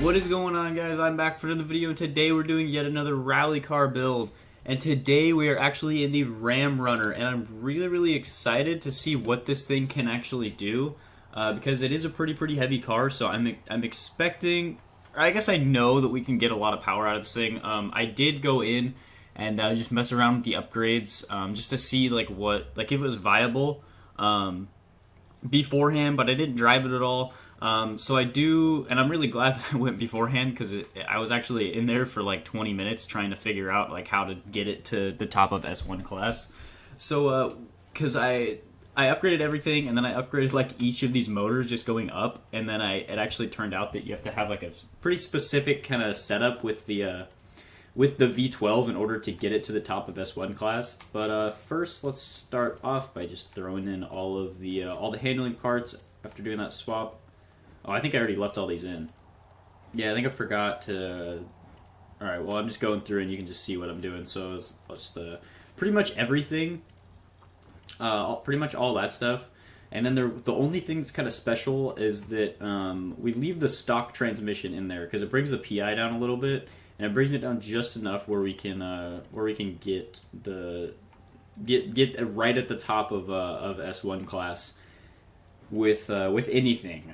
What is going on, guys? I'm back for another video, and today we're doing yet another rally car build. And today we are actually in the Ram Runner, and I'm really excited to see what this thing can actually do, because it is a pretty heavy car. So I'm expecting, or I guess I know that we can get a lot of power out of this thing. I did go in and just mess around with the upgrades, just to see if it was viable beforehand, but I didn't drive it at all. So I do, and I'm really glad that I went beforehand, because I was actually in there for like 20 minutes trying to figure out like how to get it to the top of S1 class. So because I upgraded everything, and then I upgraded like each of these motors just going up, and then it actually turned out that you have to have like a pretty specific kind of setup with the V12 in order to get it to the top of S1 class. But first, let's start off by just throwing in all the handling parts after doing that swap. Oh, I think I already left all these in. Yeah, I think I forgot to... Alright, well, I'm just going through and you can just see what I'm doing. So it's pretty much everything. Pretty much all that stuff. And then the only thing that's kind of special is that we leave the stock transmission in there, because it brings the PI down a little bit, and it brings it down just enough where we can get right at the top of S1 class with anything.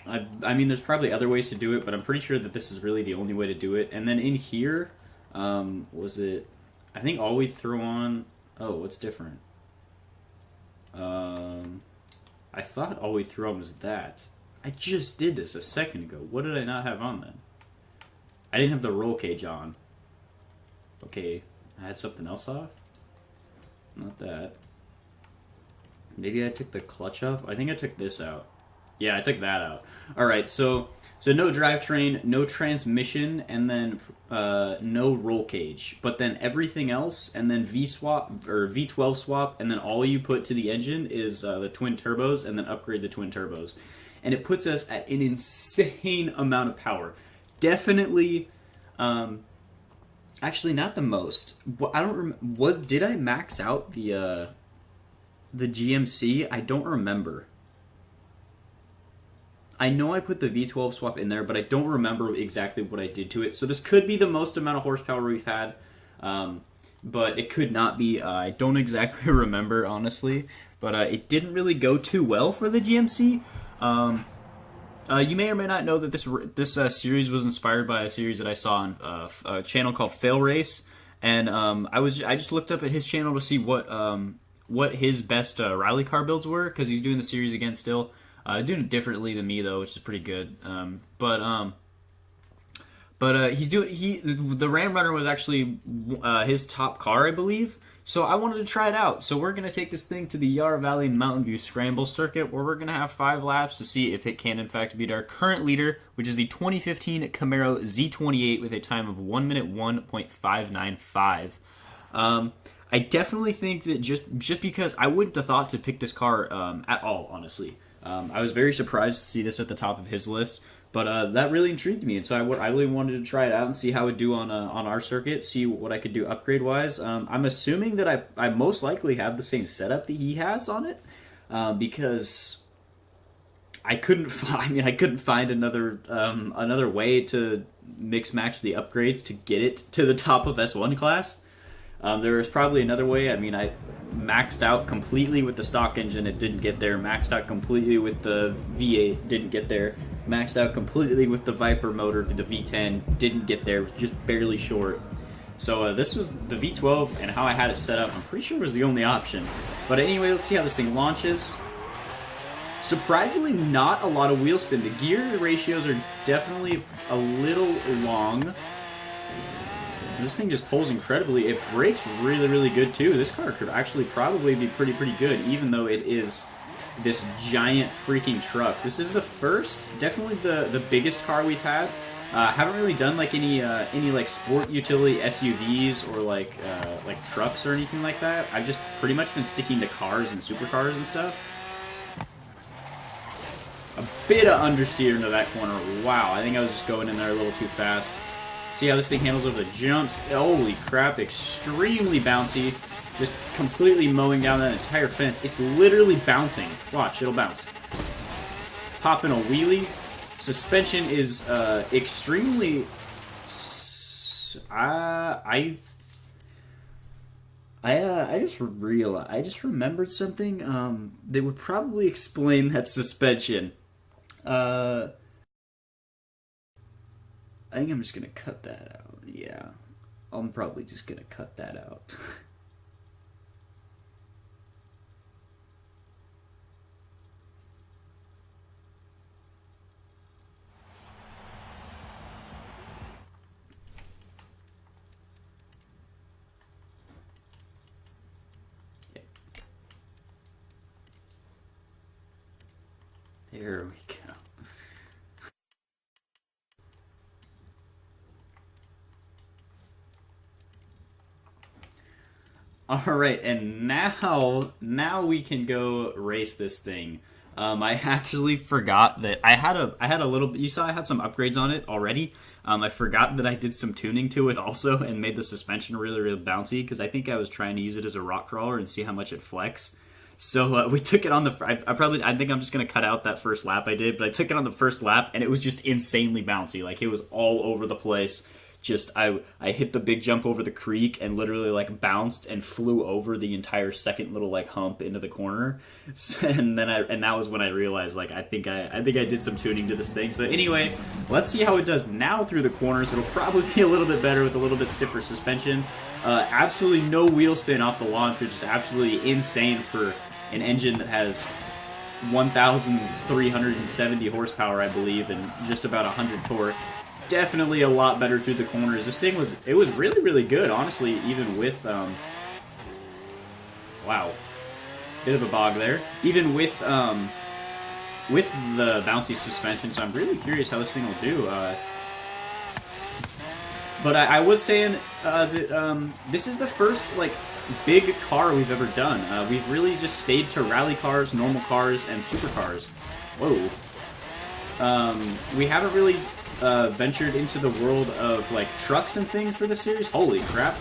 I mean, there's probably other ways to do it, but I'm pretty sure that this is really the only way to do it. And then in here, was it... I think all we throw on... Oh, what's different? I thought all we threw on was that. I just did this a second ago. What did I not have on then? I didn't have the roll cage on. Okay, I had something else off? Not that. Maybe I took the clutch off? I think I took this out. Yeah, I took that out. Alright, so no drivetrain, no transmission, and then no roll cage. But then everything else, and then V12 swap, and then all you put to the engine is the twin turbos, and then upgrade the twin turbos. And it puts us at an insane amount of power. Definitely, actually not the most. I don't remember. Did I max out the GMC? I don't remember. I know I put the V12 swap in there, but I don't remember exactly what I did to it. So this could be the most amount of horsepower we've had, but it could not be. I don't exactly remember, honestly, but it didn't really go too well for the GMC. You may or may not know that this series was inspired by a series that I saw on a channel called Fail Race, and I just looked up at his channel to see what his best rally car builds were, because he's doing the series again still. Doing it differently than me though, which is pretty good. But the Ram Runner was actually his top car, I believe. So I wanted to try it out. So we're gonna take this thing to the Yarra Valley Mountain View Scramble Circuit, where we're gonna have 5 laps to see if it can in fact beat our current leader, which is the 2015 Camaro Z28 with a time of 1 minute 1.595. I definitely think that just because I wouldn't have thought to pick this car at all, honestly. I was very surprised to see this at the top of his list, but that really intrigued me, and so I really wanted to try it out and see how it would do on our circuit, see what I could do upgrade-wise. I'm assuming that I most likely have the same setup that he has on it, because I couldn't find another way to mix-match the upgrades to get it to the top of S1 class. There was probably another way. I mean, I maxed out completely with the stock engine, it didn't get there. Maxed out completely with the V8, didn't get there. Maxed out completely with the Viper motor, the V10, didn't get there. It was just barely short. So this was the V12, and how I had it set up, I'm pretty sure was the only option. But anyway, let's see how this thing launches. Surprisingly, not a lot of wheel spin. The gear ratios are definitely a little long. This thing just pulls incredibly. It brakes really good too. This car could actually probably be pretty good, even though it is this giant freaking truck. This is the first, definitely the biggest car we've had. Haven't really done like any like sport utility SUVs or like trucks or anything like that. I've just pretty much been sticking to cars and supercars and stuff. A bit of understeer into that corner. Wow, I think I was just going in there a little too fast. See how this thing handles over the jumps. Holy crap, extremely bouncy. Just completely mowing down that entire fence. It's literally bouncing. Watch, it'll bounce. Pop in a wheelie. Suspension is extremely... I just remembered something. They would probably explain that suspension. I think I'm just gonna cut that out. Yeah, I'm probably just gonna cut that out. There we go. All right, and now we can go race this thing. I actually forgot that I had a little. You saw I had some upgrades on it already. I forgot that I did some tuning to it also and made the suspension really really bouncy because I think I was trying to use it as a rock crawler and see how much it flex. So we took it on the. I think I'm just gonna cut out that first lap I did, but I took it on the first lap and it was just insanely bouncy. Like it was all over the place. Just I hit the big jump over the creek and literally like bounced and flew over the entire second little like hump into the corner. And then that was when I realized like I think I did some tuning to this thing. So anyway, let's see how it does now through the corners. It'll probably be a little bit better with a little bit stiffer suspension. Absolutely no wheel spin off the launch, which is absolutely insane for an engine that has 1,370 horsepower, I believe, and just about 100 torque. Definitely a lot better through the corners. This thing was really, really good, honestly, even with, wow, bit of a bog there. Even with the bouncy suspension, so I'm really curious how this thing will do. But I was saying that this is the first, like, big car we've ever done. We've really just stayed to rally cars, normal cars, and supercars. Whoa. We haven't really ventured into the world of like trucks and things for the series. Holy crap.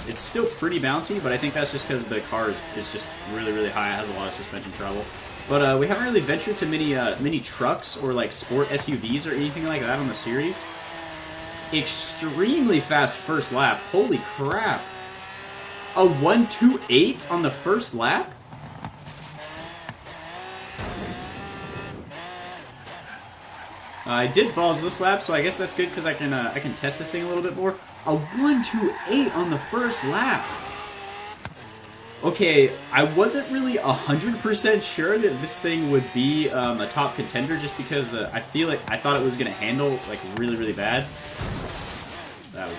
It's still pretty bouncy, but I think that's just because the car is just really, really high. It has a lot of suspension travel. But we haven't really ventured to many trucks or like sport SUVs or anything like that on the series. Extremely fast first lap. Holy crap. A 1:28 on the first lap? I did balls this lap, so I guess that's good because I can test this thing a little bit more. A 1:28 on the first lap. Okay, I wasn't really 100% sure that this thing would be a top contender just because I feel like I thought it was gonna handle like really really bad. That was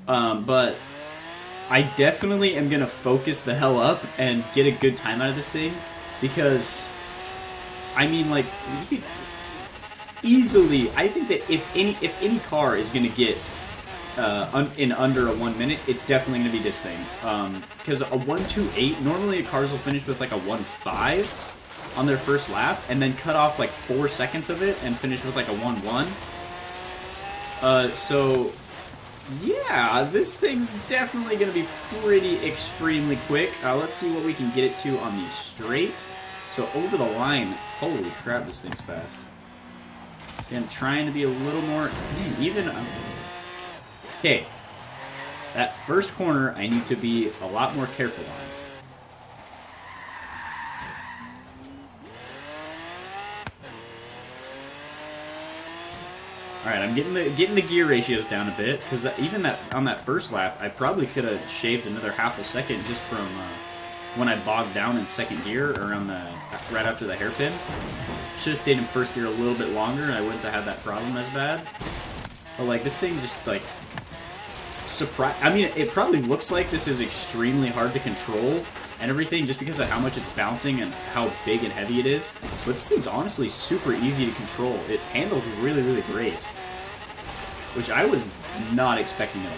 bad. But I definitely am gonna focus the hell up and get a good time out of this thing because I mean like you could easily, I think that if any car is going to get in under a 1 minute, it's definitely going to be this thing. Because a 1:28, normally cars will finish with like a 1:5 on their first lap, and then cut off like 4 seconds of it and finish with like a 1:1. So yeah, this thing's definitely going to be pretty extremely quick. Let's see what we can get it to on the straight. So over the line, holy crap, this thing's fast. Again, trying to be a little more even. Okay, that first corner I need to be a lot more careful on. All right, I'm getting the gear ratios down a bit because even on that first lap, I probably could have shaved another half a second just from when I bogged down in second gear around right after the hairpin. Should have stayed in first gear a little bit longer, and I wouldn't have had that problem as bad. But like this thing just like surprise. I mean, it probably looks like this is extremely hard to control and everything just because of how much it's bouncing and how big and heavy it is. But this thing's honestly super easy to control. It handles really, really great, which I was not expecting at all.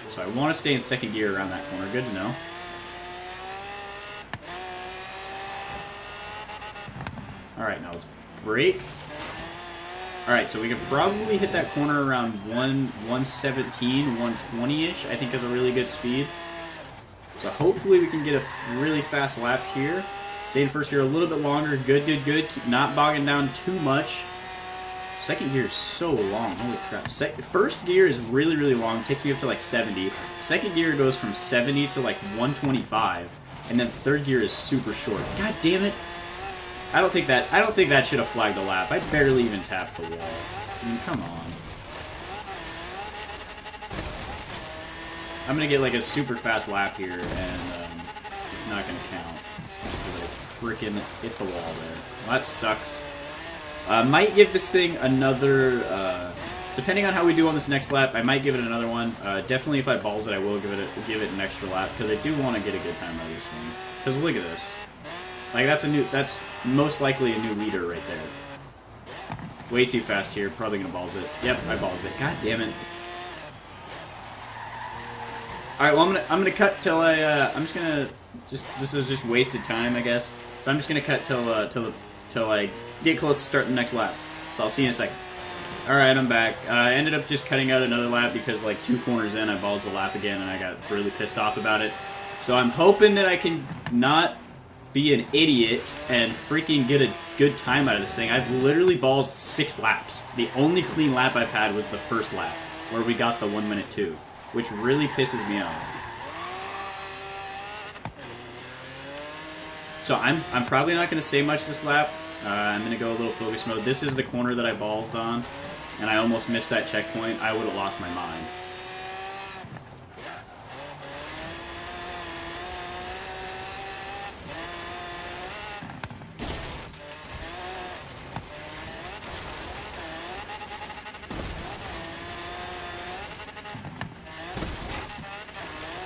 So I want to stay in second gear around that corner. Good to know. Alright, now let's brake. Alright, so we can probably hit that corner around 117, 120-ish, I think is a really good speed. So hopefully we can get a really fast lap here. Stay in first gear a little bit longer. Good, good, good. Keep not bogging down too much. Second gear is so long. Holy crap. First gear is really, really long. Takes me up to like 70. Second gear goes from 70 to like 125. And then third gear is super short. God damn it. I don't think that should have flagged the lap. I barely even tapped the wall. I mean, come on. I'm gonna get like a super fast lap here, and it's not gonna count. Because I freaking hit the wall there. Well, that sucks. Might give this thing another. Depending on how we do on this next lap, I might give it another one. Definitely, if I balls it, I will give it an extra lap because I do want to get a good time out of this thing. Because look at this. Like that's most likely a new leader right there. Way too fast here. Probably gonna balls it. Yep, I balls it. God damn it. Alright, well I'm gonna cut till this is just wasted time, I guess. So I'm just gonna cut till I get close to starting the next lap. So I'll see you in a second. Alright, I'm back. I ended up just cutting out another lap because like 2 corners in I balls the lap again and I got really pissed off about it. So I'm hoping that I can not be an idiot and freaking get a good time out of this thing. I've literally balls 6 laps. The only clean lap I've had was the first lap where we got the 1 minute 2. Which really pisses me off. So I'm probably not going to say much this lap. I'm going to go a little focus mode. This is the corner that I ballsed on, and I almost missed that checkpoint. I would have lost my mind.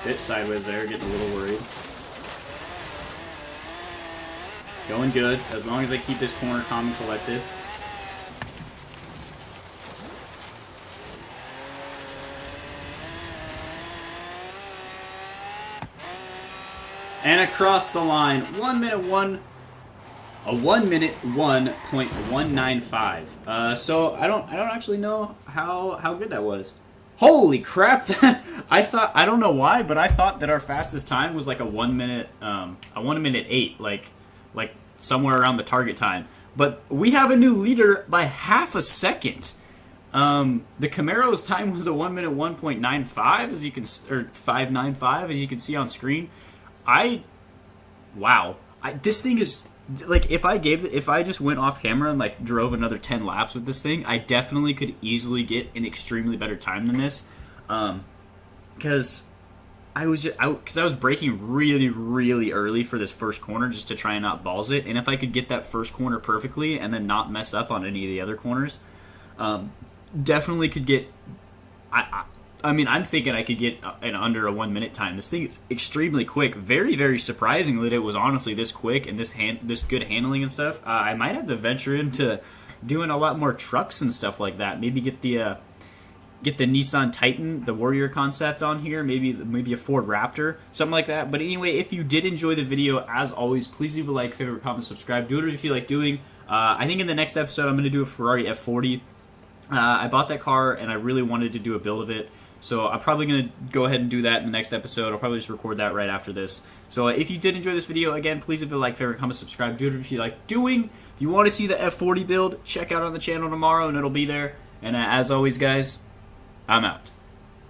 Bit sideways there, getting a little worried. Going good, as long as I keep this corner calm and collected. And across the line, 1 minute 1:01.195. So I don't actually know how good that was. Holy crap! I don't know why, but I thought that our fastest time was like a 1 minute 8, like somewhere around the target time. But we have a new leader by half a second. The Camaro's time was a 1 minute 1.95, as you can, or 5.95, as you can see on screen. Wow. This thing is. Like, if I just went off camera and, like, drove another 10 laps with this thing, I definitely could easily get an extremely better time than this. Because I was braking really, really early for this first corner just to try and not balls it. And if I could get that first corner perfectly and then not mess up on any of the other corners, definitely could get... I mean, I'm thinking I could get an under a 1 minute time. This thing is extremely quick. Very, very surprising that it was honestly this quick and this good handling and stuff. I might have to venture into doing a lot more trucks and stuff like that. Maybe get the Nissan Titan, the Warrior concept on here. Maybe a Ford Raptor, something like that. But anyway, if you did enjoy the video, as always, please leave a like, favorite, comment, subscribe. Do it if you feel like doing. I think in the next episode, I'm going to do a Ferrari F40. I bought that car and I really wanted to do a build of it. So I'm probably going to go ahead and do that in the next episode. I'll probably just record that right after this. So if you did enjoy this video, again, please leave a like, favorite, comment, subscribe. Do it if you like doing. If you want to see the F40 build, check out on the channel tomorrow and it'll be there. And as always, guys, I'm out.